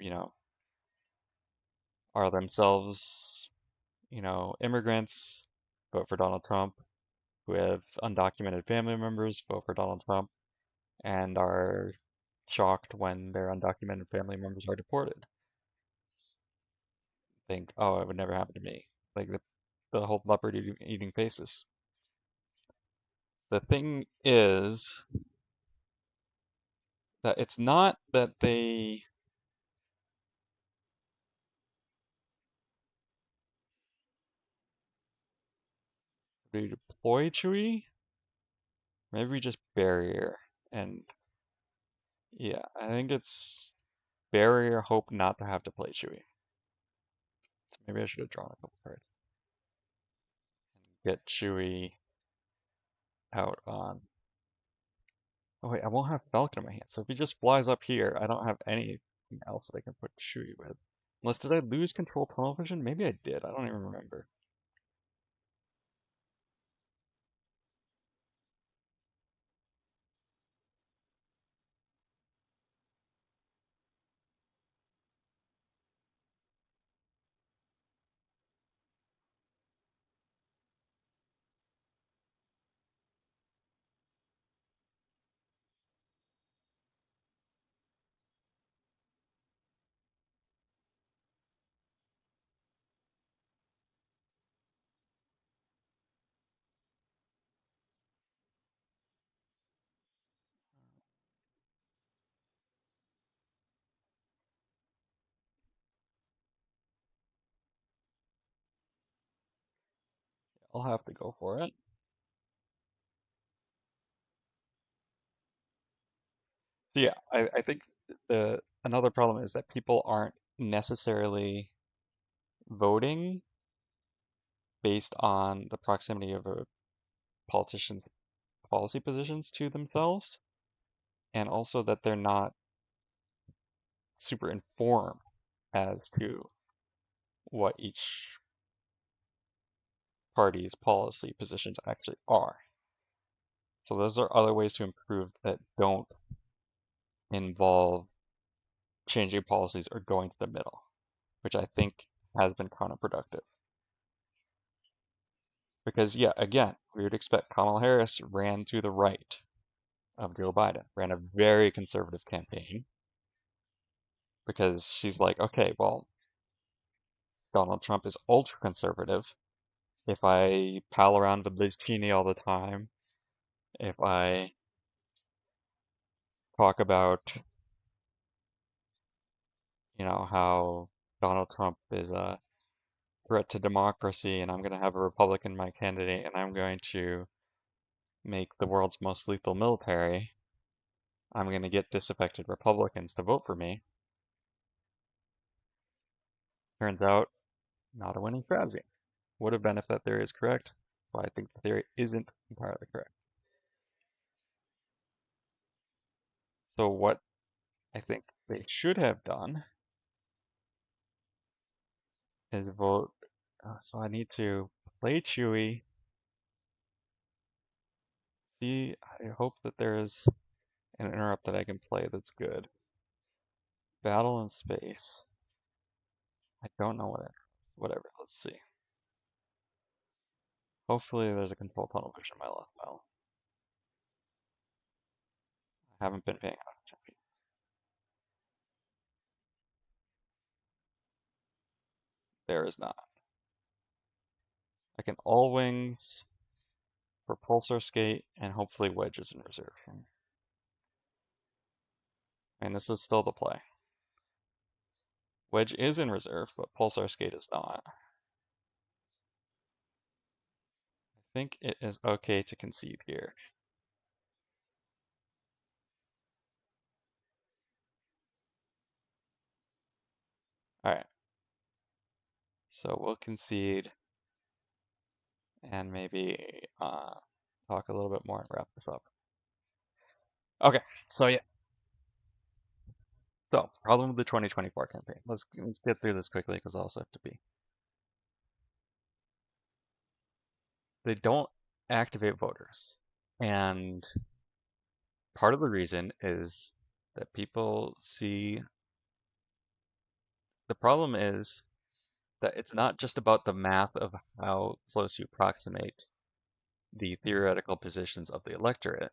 are themselves, immigrants, vote for Donald Trump, who have undocumented family members, vote for Donald Trump, and are shocked when their undocumented family members are deported. Think, oh, it would never happen to me. Like the whole leopard eating faces. The thing is that it's not that they deploy Chewie. Maybe we just barrier. And yeah, I think it's barrier, hope not to have to play Chewie. So maybe I should have drawn a couple cards. Get Chewie out on. Oh wait, I won't have Falcon in my hand. So if he just flies up here, I don't have anything else that I can put Chewie with. Unless, did I lose control tunnel vision? Maybe I did. I don't even remember. I'll have to go for it. So yeah, I think the another problem is that people aren't necessarily voting based on the proximity of a politician's policy positions to themselves, and also that they're not super informed as to what each party's policy positions actually are. So those are other ways to improve that don't involve changing policies or going to the middle, which I think has been counterproductive. Because yeah, again, we would expect Kamala Harris ran to the right of Joe Biden, ran a very conservative campaign because she's like, okay, well, Donald Trump is ultra conservative. If I pal around with Liz Cheney all the time, if I talk about, how Donald Trump is a threat to democracy and I'm going to have a Republican my candidate and I'm going to make the world's most lethal military, I'm going to get disaffected Republicans to vote for me. Turns out, not a winning strategy. Would have been if that theory is correct, but I think the theory isn't entirely correct. So what I think they should have done is vote. So I need to play Chewy. See, I hope that there is an interrupt that I can play that's good. Battle in space. I don't know what it is. Whatever, let's see. Hopefully there's a control tunnel vision in my left file. I haven't been paying attention. There is not. I can all wings for pulsar skate and hopefully wedge is in reserve. And this is still the play. Wedge is in reserve, but pulsar skate is not. I think it is okay to concede here. Alright, so we'll concede and maybe talk a little bit more and wrap this up. Okay, so yeah. So, problem with the 2024 campaign. Let's get through this quickly because I also have to be. They don't activate voters. And part of the reason is that people see the problem is that it's not just about the math of how close you approximate the theoretical positions of the electorate.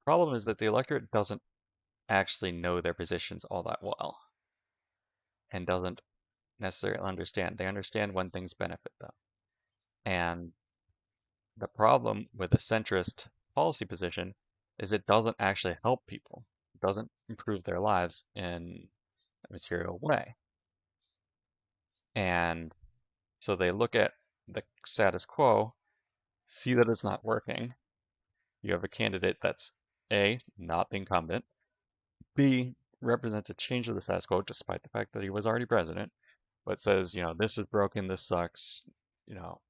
The problem is that the electorate doesn't actually know their positions all that well and doesn't necessarily understand. They understand when things benefit them. And the problem with a centrist policy position is it doesn't actually help people. It doesn't improve their lives in a material way. And so they look at the status quo, see that it's not working. You have a candidate that's A, not the incumbent, B, represents a change of the status quo despite the fact that he was already president, but says, this is broken, this sucks, you know,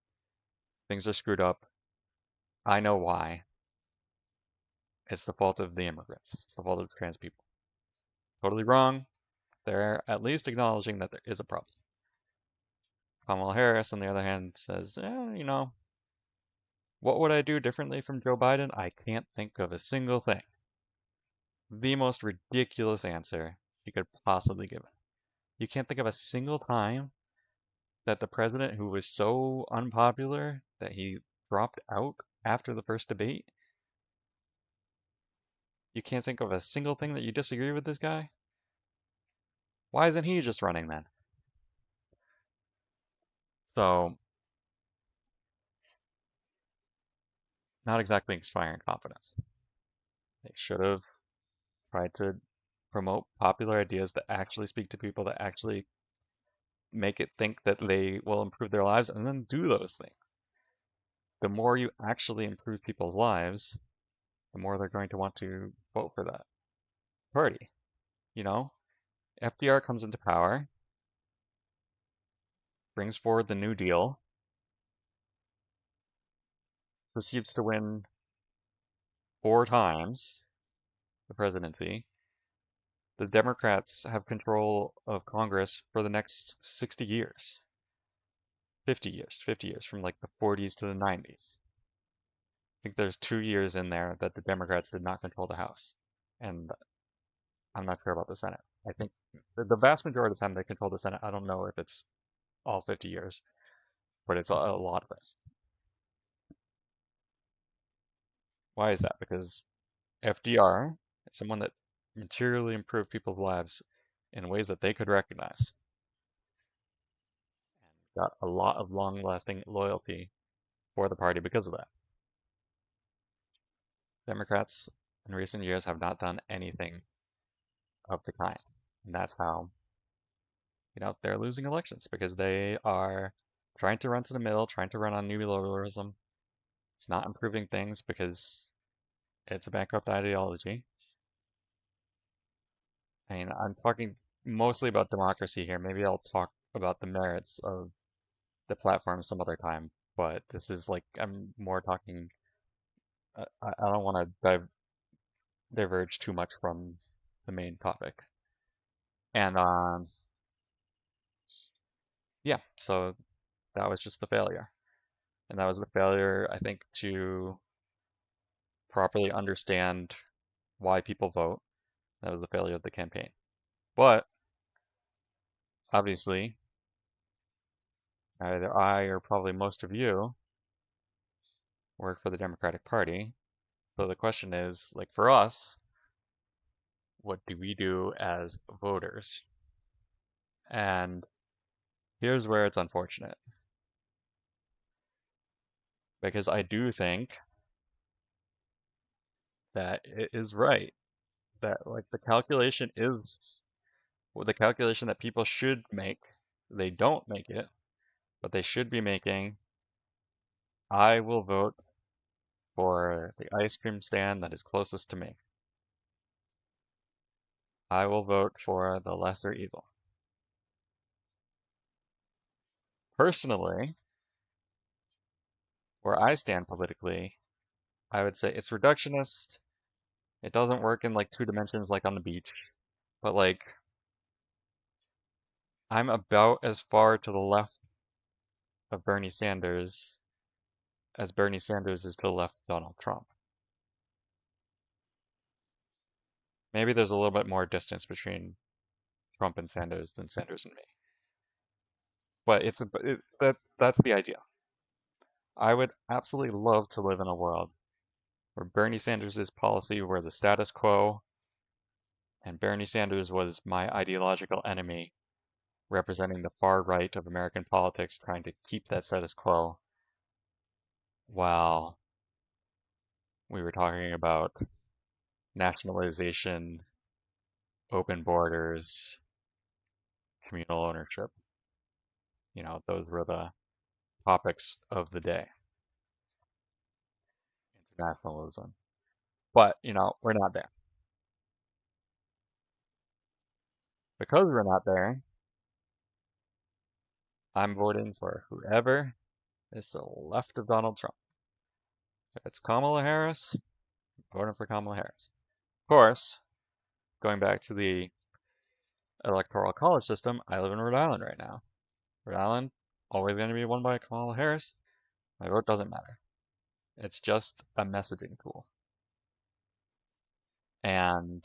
things are screwed up. I know why. It's the fault of the immigrants. It's the fault of the trans people. Totally wrong. They're at least acknowledging that there is a problem. Kamala Harris, on the other hand, says, what would I do differently from Joe Biden? I can't think of a single thing. The most ridiculous answer you could possibly give. You can't think of a single time that the president who was so unpopular that he dropped out after the first debate, you can't think of a single thing that you disagree with this guy? Why isn't he just running then? So, not exactly inspiring confidence. They should have tried to promote popular ideas that actually speak to people, that actually make it think that they will improve their lives and then do those things. The more you actually improve people's lives, the more they're going to want to vote for that party. You know, FDR comes into power, brings forward the New Deal, proceeds to win 4 times the presidency. The Democrats have control of Congress for the next 60 years, 50 years, from like the 40s to the 90s. I think there's 2 years in there that the Democrats did not control the House. And I'm not sure about the Senate. I think the vast majority of the time they control the Senate. I don't know if it's all 50 years, but it's a lot of it. Why is that? Because FDR is someone that materially improved people's lives in ways that they could recognize. And got a lot of long-lasting loyalty for the party because of that. Democrats in recent years have not done anything of the kind. And that's how, they're losing elections because they are trying to run to the middle, trying to run on neoliberalism. It's not improving things because it's a bankrupt ideology. I mean, I'm talking mostly about democracy here. Maybe I'll talk about the merits of the platform some other time, but this is like, I'm more talking, I don't want to diverge too much from the main topic. And yeah, so that was just the failure. And that was the failure, I think, to properly understand why people vote. That was the failure of the campaign. But obviously, either I or probably most of you work for the Democratic Party. So the question is, like for us, what do we do as voters? And here's where it's unfortunate. Because I do think that it is right that like the calculation is well, the calculation that people should make. They don't make it, but they should be making. I will vote for the ice cream stand that is closest to me. I will vote for the lesser evil. Personally, where I stand politically, I would say it's reductionist. It doesn't work in like 2 dimensions like on the beach, but like I'm about as far to the left of Bernie Sanders as Bernie Sanders is to the left of Donald Trump. Maybe there's a little bit more distance between Trump and Sanders than Sanders and me. But that's the idea. I would absolutely love to live in a world where Bernie Sanders' policy were the status quo and Bernie Sanders was my ideological enemy representing the far right of American politics trying to keep that status quo while we were talking about nationalization, open borders, communal ownership. Those were the topics of the day. Internationalism. But, we're not there. Because we're not there, I'm voting for whoever is to the left of Donald Trump. If it's Kamala Harris, I'm voting for Kamala Harris. Of course, going back to the electoral college system, I live in Rhode Island right now. Rhode Island, always going to be won by Kamala Harris. My vote doesn't matter. It's just a messaging tool. And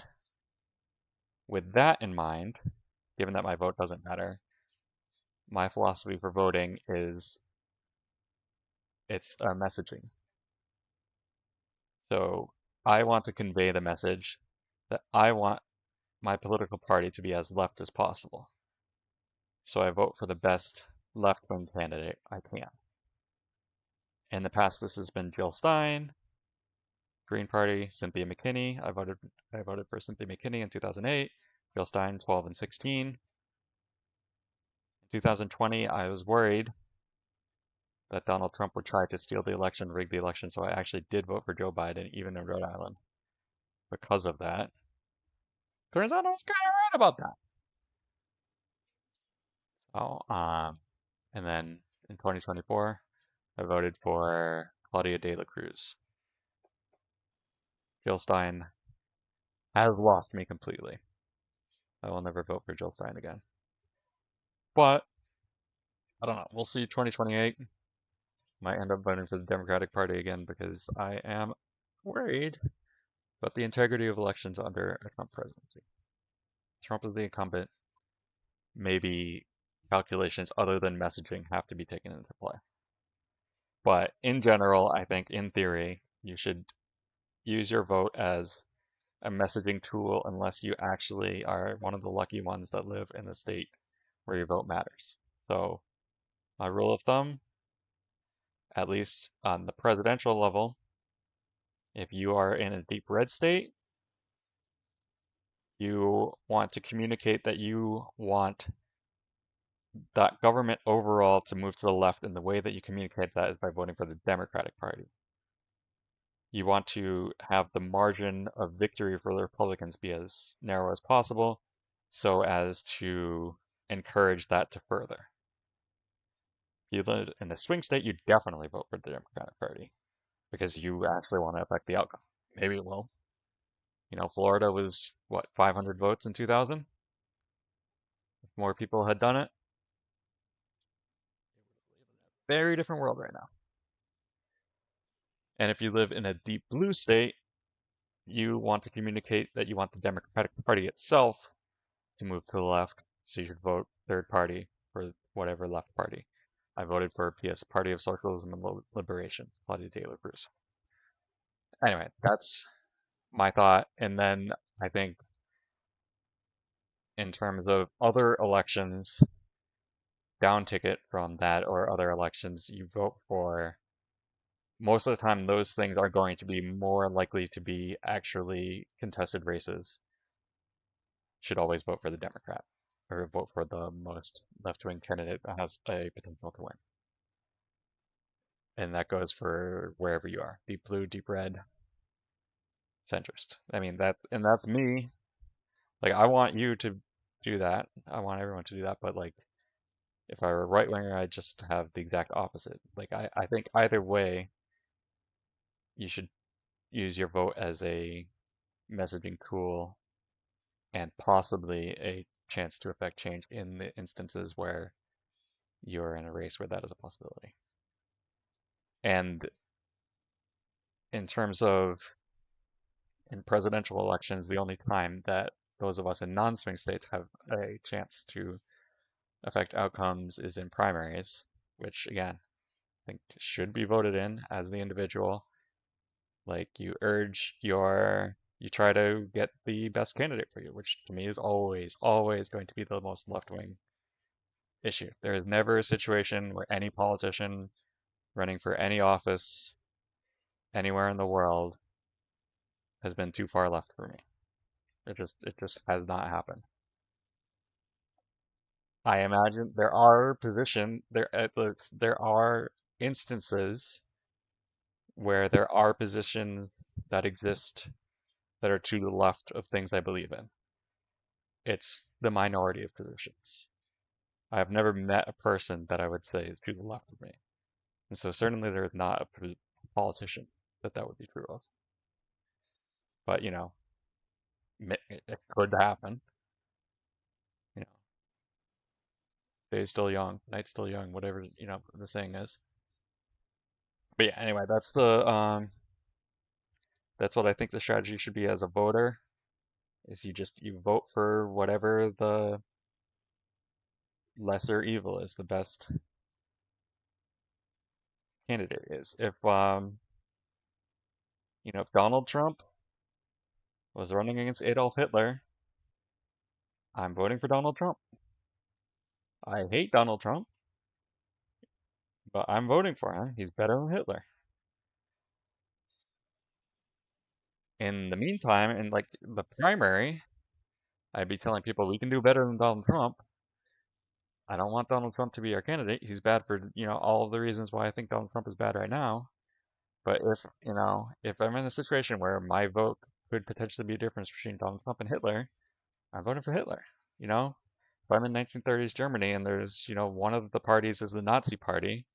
with that in mind, given that my vote doesn't matter, my philosophy for voting is it's a messaging. So I want to convey the message that I want my political party to be as left as possible. So I vote for the best left-wing candidate I can. In the past, this has been Jill Stein, Green Party, Cynthia McKinney. I voted for Cynthia McKinney in 2008, Jill Stein 12 and 16. 2020, I was worried that Donald Trump would try to steal the election, rig the election, so I actually did vote for Joe Biden, even in Rhode Island, because of that. Turns out I was kind of right about that. Oh, and then in 2024, I voted for Claudia de la Cruz. Jill Stein has lost me completely. I will never vote for Jill Stein again. But I don't know. We'll see. 2028 might end up voting for the Democratic Party again because I am worried about the integrity of elections under a Trump presidency. Trump is the incumbent. Maybe calculations other than messaging have to be taken into play. But in general, I think in theory, you should use your vote as a messaging tool unless you actually are one of the lucky ones that live in a state where your vote matters. So my rule of thumb, at least on the presidential level, if you are in a deep red state, you want to communicate that you want that government overall to move to the left, and the way that you communicate that is by voting for the Democratic Party. You want to have the margin of victory for the Republicans be as narrow as possible so as to encourage that to further. If you live in a swing state, you definitely vote for the Democratic Party because you actually want to affect the outcome. Maybe it will. Florida was, what, 500 votes in 2000? If more people had done it, very different world right now. And if you live in a deep blue state, you want to communicate that you want the Democratic Party itself to move to the left, so you should vote third party for whatever left party. I voted for PS, Party of Socialism and Liberation, Claudia de la Cruz. Anyway, that's my thought. And then I think in terms of other elections, down ticket from that or other elections, you vote for, most of the time, those things are going to be more likely to be actually contested races. Should always vote for the Democrat or vote for the most left-wing candidate that has a potential to win. And that goes for wherever you are, deep blue, deep red, centrist. I mean, that's me. Like, I want you to do that. I want everyone to do that. But like, if I were a right winger, I'd just have the exact opposite. Like, I think either way, you should use your vote as a messaging tool and possibly a chance to affect change in the instances where you're in a race where that is a possibility. And in terms of in presidential elections, the only time that those of us in non-swing states have a chance to affect outcomes is in primaries, which again, I think should be voted in as the individual. Like you try to get the best candidate for you, which to me is always, always going to be the most left-wing issue. There is never a situation where any politician running for any office anywhere in the world has been too far left for me. It just has not happened. I imagine there are instances where there are positions that exist that are to the left of things I believe in. It's the minority of positions. I have never met a person that I would say is to the left of me. And so certainly there is not a politician that would be true of. But, it could happen. You know, day's still young, night's still young, whatever, the saying is. But yeah, anyway, that's what I think the strategy should be as a voter, is you vote for whatever the lesser evil is, the best candidate is. If Donald Trump was running against Adolf Hitler, I'm voting for Donald Trump. I hate Donald Trump, but I'm voting for him. He's better than Hitler. In the meantime, in like the primary, I'd be telling people we can do better than Donald Trump. I don't want Donald Trump to be our candidate. He's bad for, all of the reasons why I think Donald Trump is bad right now. But if I'm in a situation where my vote could potentially be a difference between Donald Trump and Hitler, I'm voting for Hitler. You know, if I'm in 1930s Germany and there's, one of the parties is the Nazi party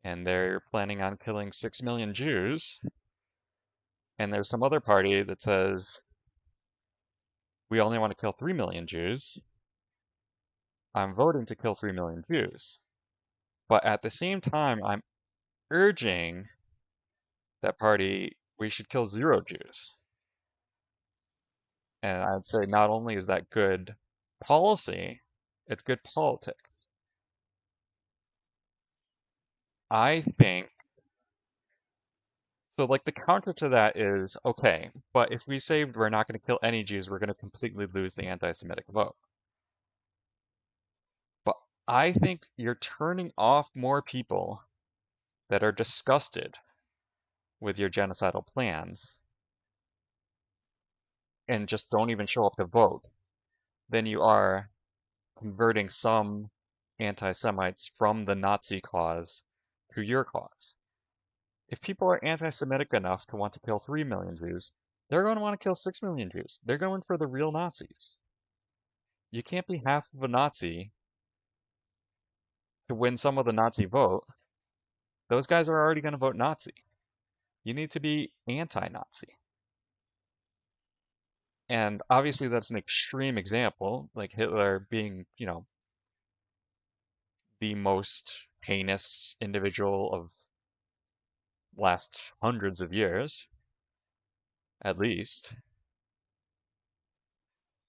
and they're planning on killing 6 million Jews, and there's some other party that says we only want to kill 3 million Jews, I'm voting to kill 3 million Jews. But at the same time, I'm urging that party we should kill 0 Jews. And I'd say not only is that good policy, it's good politics. I think so. Like the counter to that is okay, but if we say we're not going to kill any Jews, we're going to completely lose the anti-Semitic vote. But I think you're turning off more people that are disgusted with your genocidal plans and just don't even show up to vote than you are converting some anti-Semites from the Nazi cause to your cause. If people are anti-Semitic enough to want to kill 3 million Jews, they're going to want to kill 6 million Jews. They're going for the real Nazis. You can't be half of a Nazi to win some of the Nazi vote. Those guys are already going to vote Nazi. You need to be anti-Nazi. And obviously that's an extreme example, like Hitler being, the most heinous individual of last hundreds of years, at least.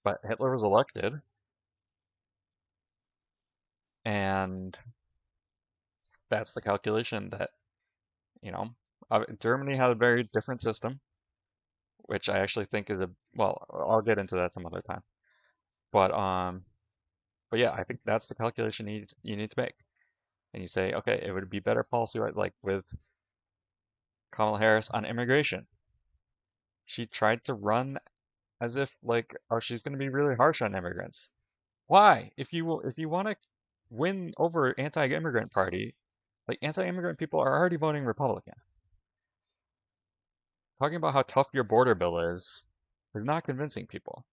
But Hitler was elected, and that's the calculation that, you know, Germany had a very different system, which I actually think is well, I'll get into that some other time. But but yeah, I think that's the calculation you need to make. And you say, okay, it would be better policy, right, like with Kamala Harris on immigration. She tried to run as if like, oh, she's going to be really harsh on immigrants. Why? If you want to win over anti-immigrant party, like anti-immigrant people are already voting Republican. Talking about how tough your border bill is not convincing people.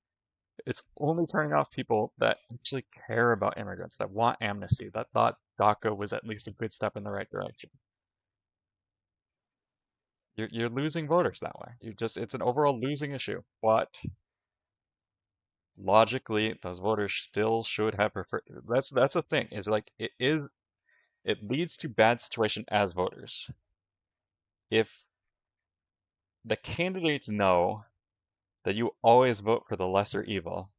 It's only turning off people that actually care about immigrants, that want amnesty, that thought DACA was at least a good step in the right direction. You're losing voters that way. It's an overall losing issue. But logically, those voters still should have preferred. That's the thing. Is like it leads to bad situation as voters. If the candidates know that you always vote for the lesser evil,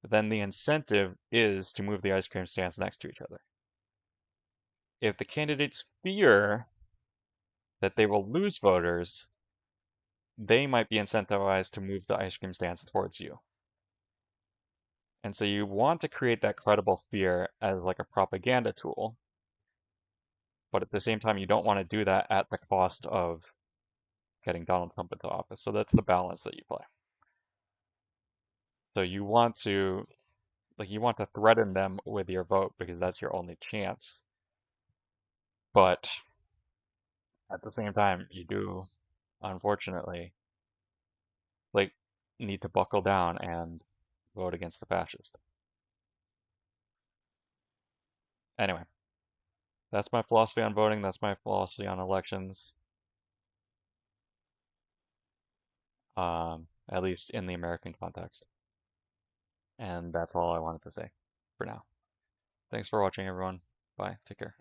then the incentive is to move the ice cream stands next to each other. If the candidates fear that they will lose voters, they might be incentivized to move the ice cream stands towards you. And so you want to create that credible fear as like a propaganda tool, but at the same time, you don't want to do that at the cost of getting Donald Trump into office. So that's the balance that you play. So you want to threaten them with your vote because that's your only chance. But at the same time, you do, unfortunately, like need to buckle down and vote against the fascist. Anyway, that's my philosophy on voting. That's my philosophy on elections. At least in the American context. And that's all I wanted to say for now. Thanks for watching, everyone. Bye. Take care.